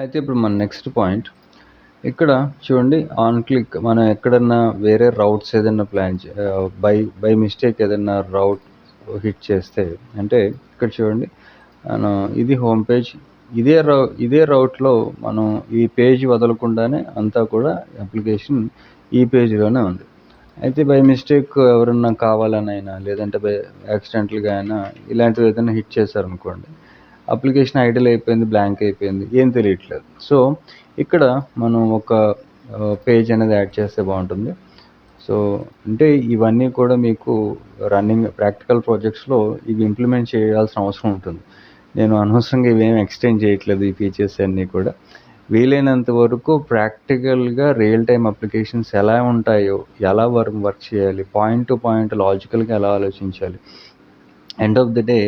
అయితే ఇప్పుడు మన నెక్స్ట్ పాయింట్ ఇక్కడ చూడండి, ఆన్ క్లిక్ మనం ఎక్కడన్నా వేరే రౌట్స్ ఏదైనా ప్లాన్ బై మిస్టేక్ ఏదైనా రౌట్ హిట్ చేస్తే, అంటే ఇక్కడ చూడండి, మనం ఇది హోమ్ పేజ్, ఇదే రౌట్లో మనం ఈ పేజ్ వదలకుండానే అంతా కూడా అప్లికేషన్ ఈ పేజ్లోనే ఉంది. అయితే బై మిస్టేక్ ఎవరన్నా కావాలనైనా లేదంటే యాక్సిడెంటల్గా అయినా ఇలాంటివి ఏదైనా హిట్ చేశారనుకోండి, అప్లికేషన్ ఐడిల్ అయిపోయింది, బ్లాంక్ అయిపోయింది, ఏం తెలియట్లేదు. సో ఇక్కడ మనం ఒక పేజ్ అనేది యాడ్ చేస్తే బాగుంటుంది. సో అంటే ఇవన్నీ కూడా మీకు రన్నింగ్ ప్రాక్టికల్ ప్రాజెక్ట్స్లో ఇవి ఇంప్లిమెంట్ చేయాల్సిన అవసరం ఉంటుంది. నేను అనవసరంగా ఇవేం ఎక్స్టెండ్ చేయట్లేదు, ఈ ఫీచర్స్ అన్నీ కూడా. వీలైనంత వరకు ప్రాక్టికల్గా రియల్ టైమ్ అప్లికేషన్స్ ఎలా ఉంటాయో, ఎలా వర్క్ చేయాలి, పాయింట్ టు పాయింట్ లాజికల్గా ఎలా ఆలోచించాలి, ఎండ్ ఆఫ్ ది డే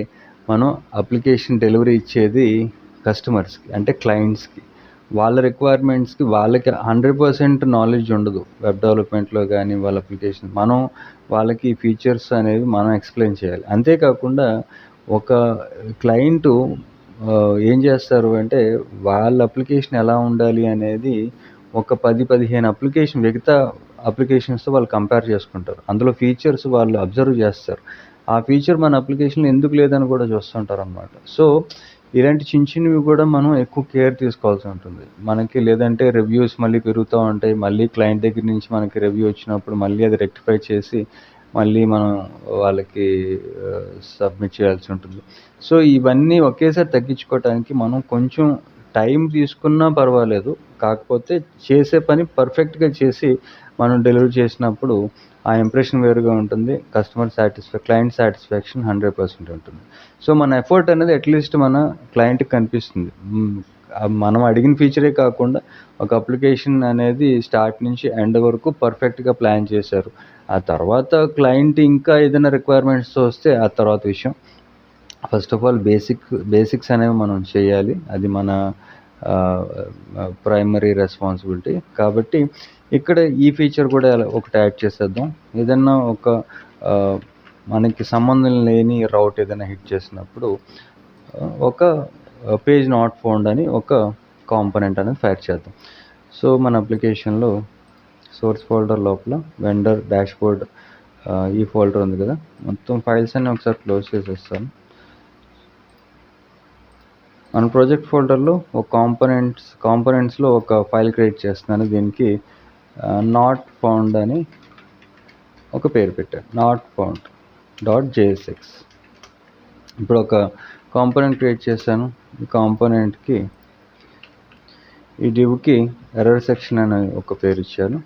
మనం అప్లికేషన్ డెలివరీ ఇచ్చేది కస్టమర్స్కి, అంటే క్లయింట్స్కి. వాళ్ళ రిక్వైర్మెంట్స్కి వాళ్ళకి 100% నాలెడ్జ్ ఉండదు వెబ్ డెవలప్మెంట్లో కానీ వాళ్ళ అప్లికేషన్. మనం వాళ్ళకి ఫీచర్స్ అనేవి మనం ఎక్స్ప్లెయిన్ చేయాలి. అంతేకాకుండా ఒక క్లయింటు ఏం చేస్తారు అంటే, వాళ్ళ అప్లికేషన్ ఎలా ఉండాలి అనేది ఒక 10-15 మిగతా అప్లికేషన్స్తో వాళ్ళు కంపేర్ చేసుకుంటారు. అందులో ఫీచర్స్ వాళ్ళు అబ్జర్వ్ చేస్తారు. ఆ ఫీచర్ మన అప్లికేషన్లో ఎందుకు లేదని కూడా చూస్తుంటారు అన్నమాట. సో ఇలాంటి చిన్నవి కూడా మనం ఎక్కువ కేర్ తీసుకోవాల్సి ఉంటుంది మనకి. లేదంటే రివ్యూస్ మళ్ళీ పెరుగుతూ ఉంటాయి, మళ్ళీ క్లయింట్ దగ్గర నుంచి మనకి రివ్యూ వచ్చినప్పుడు మళ్ళీ అది రెక్టిఫై చేసి మళ్ళీ మనం వాళ్ళకి సబ్మిట్ చేయాల్సి ఉంటుంది. సో ఇవన్నీ ఒకేసారి తగ్గించుకోవడానికి మనం కొంచెం టైం తీసుకున్నా పర్వాలేదు, కాకపోతే చేసే పని పర్ఫెక్ట్గా చేసి మనం డెలివరీ చేసినప్పుడు ఆ ఇంప్రెషన్ వేరుగా ఉంటుంది. క్లయింట్ సాటిస్ఫాక్షన్ 100% ఉంటుంది. సో మన ఎఫర్ట్ అనేది అట్లీస్ట్ మన క్లయింట్కి కనిపిస్తుంది. మనం అడిగిన ఫీచరే కాకుండా ఒక అప్లికేషన్ అనేది స్టార్ట్ నుంచి ఎండ్ వరకు పర్ఫెక్ట్గా ప్లాన్ చేశారు. ఆ తర్వాత క్లయింట్ ఇంకా ఏదైనా రిక్వైర్మెంట్స్ వస్తే ఆ తర్వాత విషయం. ఫస్ట్ ఆఫ్ ఆల్ బేసిక్స్ అనేవి మనం చేయాలి, అది మన ప్రైమరీ రెస్పాన్సిబిలిటీ. కాబట్టి ఇక్కడ ఈ ఫీచర్ కూడా ఒకటి యాడ్ చేసేద్దాం. ఏదన్నా ఒక మనకి సంబంధం లేని రౌట్ ఏదైనా హిట్ చేసినప్పుడు ఒక పేజ్ నాట్ ఫౌండ్ అని ఒక కాంపోనెంట్ అనేది ఫైర్ చేద్దాం. సో మన అప్లికేషన్లో సోర్స్ ఫోల్డర్ లోపల వెండర్ డాష్బోర్డ్ ఈ ఫోల్డర్ ఉంది కదా, మొత్తం ఫైల్స్ అన్ని ఒకసారి క్లోజ్ చేసేస్తాను. మన ప్రాజెక్ట్ ఫోల్డర్లో ఒక కాంపోనెంట్స్లో ఒక ఫైల్ క్రియేట్ చేస్తున్నాను. దీనికి నాట్ ఫౌండ్ అని ఒక పేరు పెట్టాను, notfound.jsx. ఇప్పుడు ఒక కాంపోనెంట్ క్రియేట్ చేశాను. ఈ కాంపోనెంట్కి ఈ డివ్కి ఎర్రర్ సెక్షన్ అని ఒక పేరు ఇచ్చాను.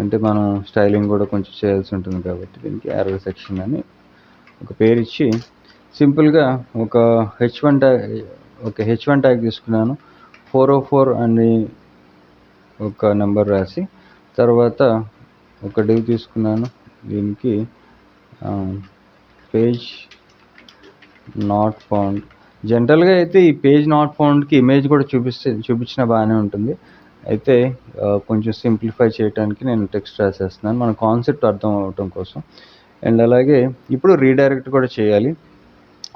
అంటే మనం స్టైలింగ్ కూడా కొంచెం చేయాల్సి ఉంటుంది కాబట్టి దీనికి ఎర్రర్ సెక్షన్ అని ఒక పేరు ఇచ్చి సింపుల్గా ఒక హెచ్1 ట్యాగ్ తీసుకున్నాను. 404 అని ఒక నెంబర్ రాసి, తర్వాత ఒక డివ్ తీసుకున్నాను. దీనికి పేజ్ నాట్ ఫౌండ్. జనరల్గా అయితే ఈ పేజ్ నాట్ ఫౌండ్కి ఇమేజ్ కూడా చూపించిన బాగానే ఉంటుంది. అయితే కొంచెం సింప్లిఫై చేయడానికి నేను టెక్స్ట్ రాసేస్తున్నాను, మన కాన్సెప్ట్ అర్థం అవటం కోసం. అండ్ అలాగే ఇప్పుడు రీడైరెక్ట్ కూడా చేయాలి.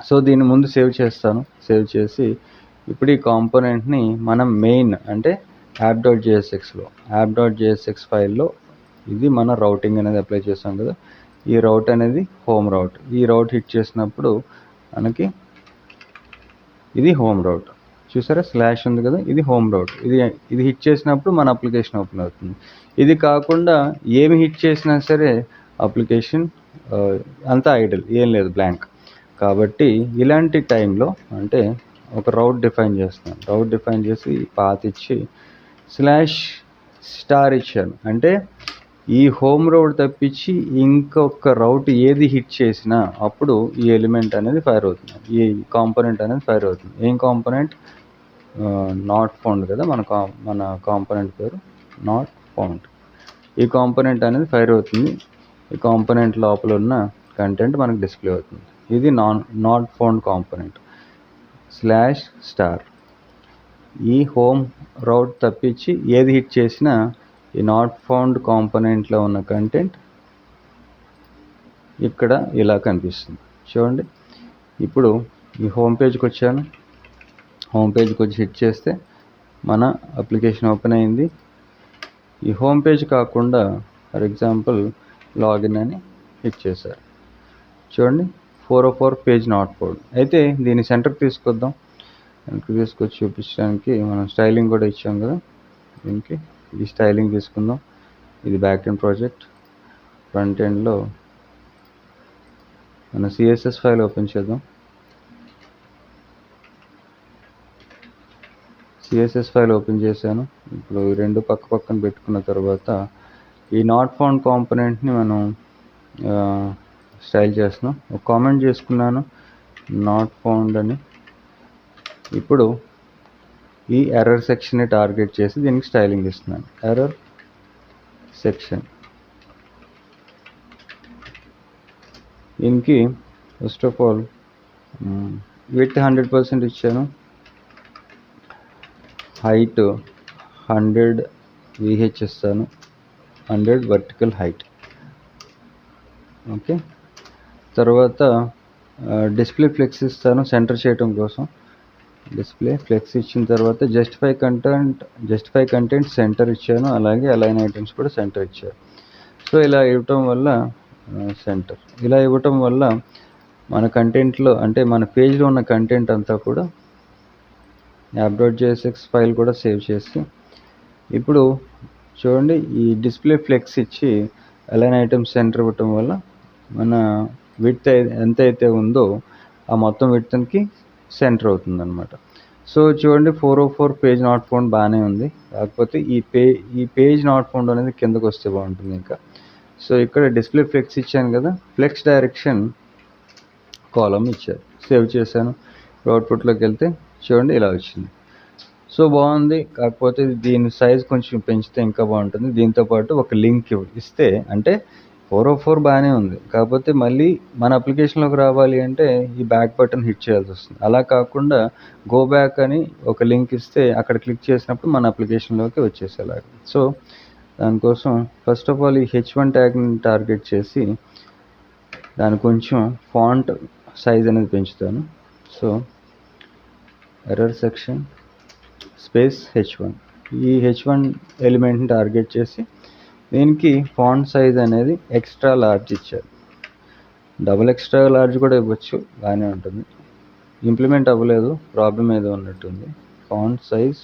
సో దీన్ని ముందు సేవ్ చేస్తాను. సేవ్ చేసి ఇప్పుడు ఈ కాంపోనెంట్ని మనం మెయిన్ అంటే app.jsx ఫైల్లో ఇది మన రౌటింగ్ అనేది అప్లై చేస్తాం కదా, ఈ రౌట్ అనేది హోమ్ రౌట్. ఈ రౌట్ హిట్ చేసినప్పుడు మనకి ఇది హోమ్ రౌట్, చూసారా స్లాష్ ఉంది కదా, ఇది హోమ్ రౌట్. ఇది హిట్ చేసినప్పుడు మన అప్లికేషన్ ఓపెన్ అవుతుంది. ఇది కాకుండా ఏమి హిట్ చేసినా సరే అప్లికేషన్ అంతా ఐడల్, ఏం లేదు, బ్లాంక్. కాబట్టి ఇలాంటి టైంలో అంటే ఒక రౌట్ డిఫైన్ చేస్తున్నాను. రౌట్ డిఫైన్ చేసి పాత్ ఇచ్చి /* ఇచ్చాను. అంటే ఈ హోమ్ రౌట్ తప్పించి ఇంకొక రౌట్ ఏది హిట్ చేసినా అప్పుడు ఈ ఎలిమెంట్ అనేది ఫైర్ అవుతుంది, ఈ కాంపోనెంట్ అనేది ఫైర్ అవుతుంది. ఏం కాంపోనెంట్? నాట్ ఫౌండ్ కదా మన కాంపోనెంట్ పేరు, నాట్ ఫౌండ్. ఈ కాంపోనెంట్ అనేది ఫైర్ అవుతుంది. ఈ కాంపోనెంట్ లోపల ఉన్న కంటెంట్ మనకు డిస్ప్లే అవుతుంది. ఇది నాట్ ఫౌండ్ కాంపోనెంట్. /* ఈ హోమ్ రౌట్ తప్పించి ఏది హిట్ చేసినా ఈ నాట్ ఫౌండ్ కాంపోనెంట్లో ఉన్న కంటెంట్ ఇక్కడ ఇలా కనిపిస్తుంది, చూడండి. ఇప్పుడు ఈ హోమ్ పేజ్కి వచ్చాను. హోమ్ పేజ్కి వచ్చి హిట్ చేస్తే మన అప్లికేషన్ ఓపెన్ అయింది. ఈ హోమ్ పేజ్ కాకుండా ఫర్ ఎగ్జాంపుల్ లాగిన్ అని హిట్ చేశారు. చూడండి 404 పేజ్ నాట్ ఫౌండ్. అయితే దీన్ని సెంటర్కి తీసుకొద్దాం. సెంటర్కి తీసుకొచ్చి చూపించడానికి మనం స్టైలింగ్ కూడా ఇచ్చాం కదా, దీనికి ఈ స్టైలింగ్ తీసుకుందాం. ఇది బ్యాక్ ఎండ్ ప్రాజెక్ట్. ఫ్రంట్ ఎండ్లో మన సిఎస్ఎస్ ఫైల్ ఓపెన్ చేద్దాం. సిఎస్ఎస్ ఫైల్ ఓపెన్ చేశాను. ఇప్పుడు రెండు పక్క పక్కన పెట్టుకున్న తర్వాత ఈ నాట్ ఫౌండ్ కాంపోనెంట్ని మనం స్టైల్ చేస్తున్నాం. ఒక కామెంట్ చేసుకున్నాను నాట్ ఫౌండ్ అని. ఇప్పుడు ఈ ఎర్రర్ సెక్షన్ని టార్గెట్ చేసి దీనికి స్టైలింగ్ ఇస్తున్నాను. Error section. దీనికి ఫస్ట్ ఆఫ్ ఆల్ విడ్త్ 100% ఇచ్చాను. హైట్ 100 VH ఇస్తాను. 100 వర్టికల్ హైట్. ఓకే. తర్వాత డిస్ప్లే ఫ్లెక్స్ ఇస్తాను సెంటర్ చేయడం కోసం. డిస్ప్లే ఫ్లెక్స్ ఇచ్చిన తర్వాత జస్టిఫై కంటెంట్ సెంటర్ ఇచ్చాను. అలాగే అలైన్ ఐటమ్స్ కూడా సెంటర్ ఇచ్చాను. సో ఇలా ఇవ్వటం వల్ల సెంటర్ ఇలా ఇవ్వటం వల్ల మన కంటెంట్లో అంటే మన పేజ్లో ఉన్న కంటెంట్ అంతా కూడా app.jsx ఫైల్ కూడా సేవ్ చేసి ఇప్పుడు చూడండి ఈ డిస్ప్లే ఫ్లెక్స్ ఇచ్చి అలైన్ ఐటమ్ సెంటర్ ఇవ్వటం వల్ల మన విడ్త్ ఎంత అయితే ఉందో ఆ మొత్తం విడ్త్కి సెంటర్ అవుతుంది అనమాట. సో చూడండి 404 పేజ్ నాట్ ఫౌండ్ బాగానే ఉంది. కాకపోతే ఈ పేజ్ నాట్ ఫౌండ్ అనేది కిందకు వస్తే బాగుంటుంది ఇంకా. సో ఇక్కడ డిస్ప్లే ఫ్లెక్స్ ఇచ్చాను కదా, ఫ్లెక్స్ డైరెక్షన్ కాలమ్ ఇచ్చారు. సేవ్ చేశాను. అవుట్పుట్లోకి వెళ్తే చూడండి ఇలా వచ్చింది. సో బాగుంది. కాకపోతే దీని సైజ్ కొంచెం పెంచితే ఇంకా బాగుంటుంది. దీంతోపాటు ఒక లింక్ ఇస్తే అంటే 404 బాగానే ఉంది. కాకపోతే మళ్ళీ మన అప్లికేషన్లోకి రావాలి అంటే ఈ బ్యాక్ బటన్ హిట్ చేయాల్సి వస్తుంది. అలా కాకుండా గో బ్యాక్ అని ఒక లింక్ ఇస్తే అక్కడ క్లిక్ చేసినప్పుడు మన అప్లికేషన్లోకి వచ్చేసేలాగా. సో దానికోసం ఫస్ట్ ఆఫ్ ఆల్ ఈ H1 ట్యాగ్ని టార్గెట్ చేసి దాని కొంచెం ఫాంట్ సైజ్ అనేది పెంచుతాను. So error section space H1. ఈ H1 ఎలిమెంట్ని టార్గెట్ చేసి దీనికి ఫాంట్ సైజ్ అనేది ఎక్స్ట్రా లార్జ్ ఇచ్చారు. డబుల్ ఎక్స్ట్రా లార్జ్ కూడా ఇవ్వచ్చు, బాగానే ఉంటుంది. ఇంప్లిమెంట్ అవ్వలేదు, ప్రాబ్లం ఏదో ఉన్నట్టుంది. Font size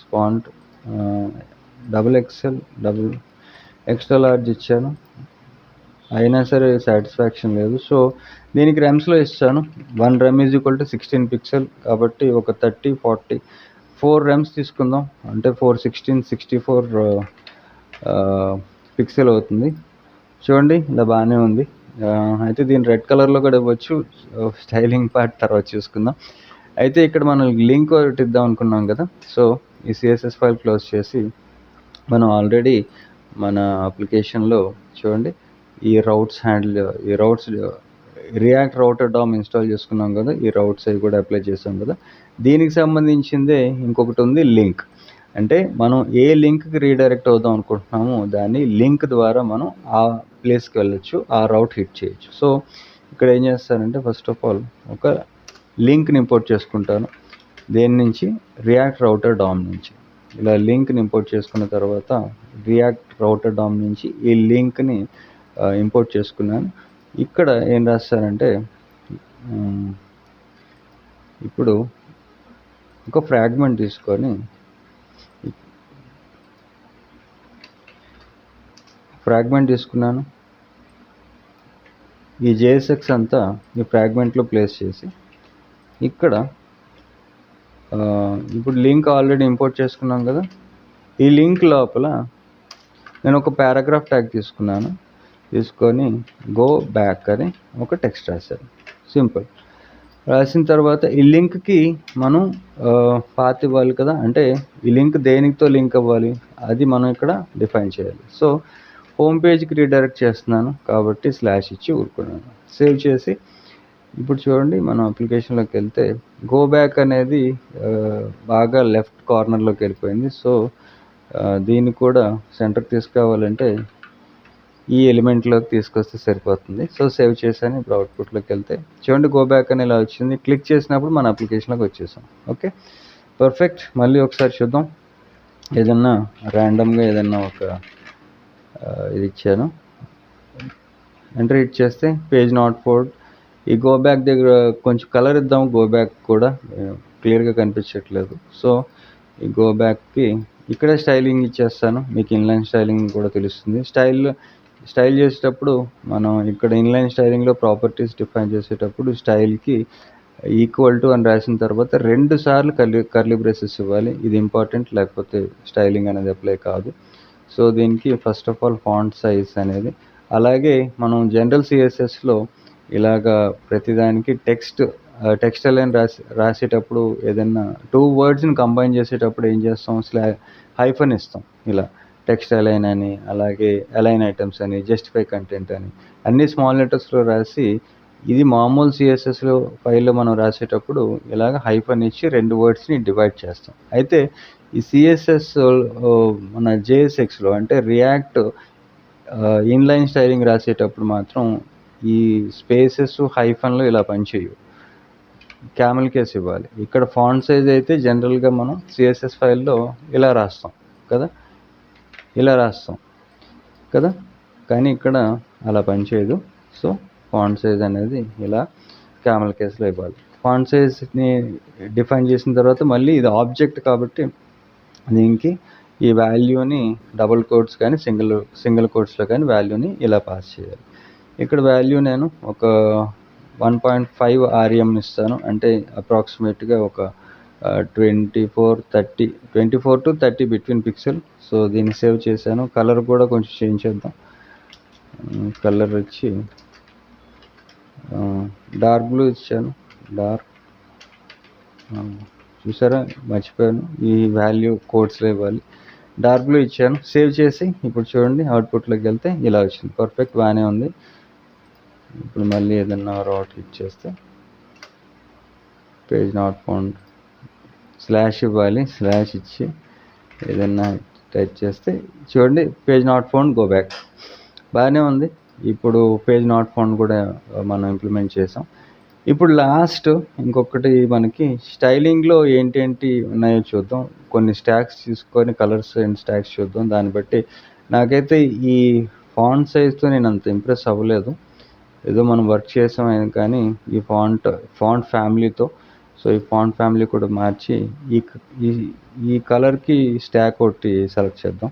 double extra large ఇచ్చాను, అయినా సరే సాటిస్ఫాక్షన్ లేదు. సో దీనికి రెమ్స్లో ఇస్తాను. 1 REM is equal to 16 pixel. కాబట్టి ఒక 30, 40, 4 రెమ్స్ తీసుకుందాం. అంటే 64 పిక్సెల్ అవుతుంది. చూడండి ఇలా బాగానే ఉంది. అయితే దీన్ని రెడ్ కలర్లో కూడా ఇవ్వచ్చు. స్టైలింగ్ పార్ట్ తర్వాత చూసుకుందాం. అయితే ఇక్కడ మనం లింక్ ఒకటి ఇద్దాం అనుకున్నాం కదా. సో ఈ సిఎస్ఎస్ ఫైల్ క్లోజ్ చేసి మనం ఆల్రెడీ మన అప్లికేషన్లో చూడండి ఈ routes React Router DOM install చేసుకున్నాం కదా. ఈ రౌట్స్ అవి కూడా అప్లై చేసాం కదా. దీనికి సంబంధించిందే ఇంకొకటి ఉంది లింక్. అంటే మనం ఏ లింక్కి రీడైరెక్ట్ అవుదాం అనుకుంటున్నామో దాన్ని లింక్ ద్వారా మనం ఆ ప్లేస్కి వెళ్ళొచ్చు, ఆ రౌట్ హిట్ చేయొచ్చు. సో ఇక్కడ ఏం చేస్తానంటే ఫస్ట్ ఆఫ్ ఆల్ ఒక లింక్ని ఇంపోర్ట్ చేసుకుంటాను. దేని నుంచి? రియాక్ట్ రౌటర్ డామ్ నుంచి. ఇలా లింక్ని ఇంపోర్ట్ చేసుకున్న తర్వాత రియాక్ట్ రౌటర్ డామ్ నుంచి ఈ లింక్ని ఇంపోర్ట్ చేసుకున్నాను. ఇక్కడ ఏం రాస్తానంటే ఇప్పుడు ఒక ఫ్రాగ్మెంట్ తీసుకొని తీసుకున్నాను. ఈ JSX అంతా ఈ ఫ్రాగ్మెంట్లో ప్లేస్ చేసి ఇక్కడ ఇప్పుడు లింక్ ఆల్రెడీ ఇంపోర్ట్ చేసుకున్నాం కదా. ఈ లింక్ లోపల నేను ఒక పారాగ్రాఫ్ ట్యాగ్ తీసుకొని గో బ్యాక్ అని ఒక టెక్స్ట్ రాశాను. సింపుల్. రాసిన తర్వాత ఈ లింక్కి మనం పాత్ ఇవ్వాలి కదా. అంటే ఈ లింక్ దేనితో లింక్ అవ్వాలి అది మనం ఇక్కడ డిఫైన్ చేయాలి. సో హోమ్ పేజ్కి రీడైరెక్ట్ చేస్తున్నాను కాబట్టి స్లాష్ ఇచ్చి ఊరుకున్నాను. సేవ్ చేసి ఇప్పుడు చూడండి మనం అప్లికేషన్లోకి వెళ్తే గో బ్యాక్ అనేది బాగా లెఫ్ట్ కార్నర్లోకి వెళ్ళిపోయింది. సో దీన్ని కూడా సెంటర్కి తీసుకురావాలంటే ఈ ఎలిమెంట్లోకి తీసుకొస్తే సరిపోతుంది. సో సేవ్ చేశాను. ఇప్పుడు అవుట్పుట్లోకి వెళ్తే చూడండి గో బ్యాక్ అని ఇలా వచ్చింది. క్లిక్ చేసినప్పుడు మన అప్లికేషన్లోకి వచ్చేసాం. Okay, perfect. మళ్ళీ ఒకసారి చూద్దాం. ఏదన్నా ర్యాండమ్గా ఏదన్నా ఒక ఇది ఇచ్చాను, ఎంటర్ హిట్ చేస్తే పేజ్ నాట్ ఫౌండ్. ఈ గో బ్యాక్ దగ్గర కొంచెం కలర్ ఇద్దాం, గో బ్యాక్ కూడా క్లియర్గా కనిపించట్లేదు. సో ఈ గో బ్యాక్కి ఇక్కడే స్టైలింగ్ ఇచ్చేస్తాను, మీకు ఇన్లైన్ స్టైలింగ్ కూడా తెలుస్తుంది. స్టైల్ చేసేటప్పుడు మనం ఇక్కడ ఇన్లైన్ స్టైలింగ్లో ప్రాపర్టీస్ డిఫైన్ చేసేటప్పుడు స్టైల్కి ఈక్వల్ టు అని రాసిన తర్వాత 2 సార్లు కర్లీ బ్రేసెస్ ఇవ్వాలి. ఇది ఇంపార్టెంట్, లేకపోతే స్టైలింగ్ అనేది అప్లై కాదు. సో దీనికి first of all font size అనేది, అలాగే మనం జనరల్ సిఎస్ఎస్లో ఇలాగా ప్రతిదానికి టెక్స్ట్ అలైన్ రాసేటప్పుడు ఏదైనా 2 వర్డ్స్ని కంబైన్ చేసేటప్పుడు ఏం చేస్తాం, హైఫన్ ఇస్తాం. ఇలా టెక్స్ట్ అలైన్ అని, అలాగే అలైన్ ఐటమ్స్ అని, జస్టిఫై కంటెంట్ అని అన్ని స్మాల్ లెటర్స్లో రాసి, ఇది మామూలు సిఎస్ఎస్లో ఫైల్లో మనం రాసేటప్పుడు ఇలాగ హైఫన్ ఇచ్చి 2 వర్డ్స్ని డివైడ్ చేస్తాం. అయితే ఈ సిఎస్ఎస్ మన జేఎస్ఎక్స్లో అంటే రియాక్ట్ ఇన్లైన్ స్టైలింగ్ రాసేటప్పుడు మాత్రం ఈ స్పేసెస్ హైఫన్లో ఇలా పనిచేయవు, క్యామెల్ కేస్ ఇవ్వాలి. ఇక్కడ ఫాంట్ సైజ్ అయితే జనరల్గా మనం సిఎస్ఎస్ ఫైల్లో ఇలా రాస్తాం కదా, కానీ ఇక్కడ అలా పనిచేయదు. సో ఫాంట్ సైజ్ అనేది ఇలా క్యామెల్ కేస్లో ఇవ్వాలి. ఫాంట్ సైజ్ని డిఫైన్ చేసిన తర్వాత మళ్ళీ ఇది ఆబ్జెక్ట్ కాబట్టి దీనికి ఈ వాల్యూని డబుల్ కోట్స్ కానీ సింగిల్ కోట్స్లో కానీ వాల్యూని ఇలా పాస్ చేయాలి. ఇక్కడ వాల్యూ నేను ఒక 1.5 REM ఇస్తాను, అంటే అప్రాక్సిమేట్గా ఒక 24 to 30 బిట్వీన్ పిక్సెల్. సో దీన్ని సేవ్ చేశాను. కలర్ కూడా కొంచెం చేంజ్ చేద్దాం. కలర్ వచ్చి డార్క్ బ్లూ ఇచ్చాను. చూసారా, మర్చిపోయాను, ఈ వాల్యూ కోడ్స్లో ఇవ్వాలి. డార్క్ బ్లూ ఇచ్చాను, సేవ్ చేసి ఇప్పుడు చూడండి అవుట్పుట్లోకి వెళ్తే ఇలా వచ్చింది. పర్ఫెక్ట్, బాగానే ఉంది. ఇప్పుడు మళ్ళీ ఏదన్నా రాట్ ఇచ్చేస్తే పేజ్ నాట్ ఫౌండ్ స్లాష్ ఇవ్వాలి. స్లాష్ ఇచ్చి ఏదన్నా టైప్ చేస్తే చూడండి page not found, go back, బాగానే ఉంది. ఇప్పుడు పేజ్ నాట్ ఫౌండ్ కూడా మనం ఇంప్లిమెంట్ చేసాం. ఇప్పుడు లాస్ట్ ఇంకొకటి మనకి స్టైలింగ్లో ఏంటి ఉన్నాయో చూద్దాం. కొన్ని స్టాక్స్ తీసుకొని కలర్స్ అండ్ స్టాక్స్ చూద్దాం. దాన్ని బట్టి నాకైతే ఈ ఫాంట్ సైజ్తో నేను అంత ఇంప్రెస్ అవ్వలేదు. ఏదో మనం వర్క్ చేసాం కానీ ఈ ఫాంట్ ఫ్యామిలీతో, సో ఈ ఫాంట్ ఫ్యామిలీ కూడా మార్చి ఈ కలర్కి స్టాక్ ఒకటి సెలెక్ట్ చేద్దాం.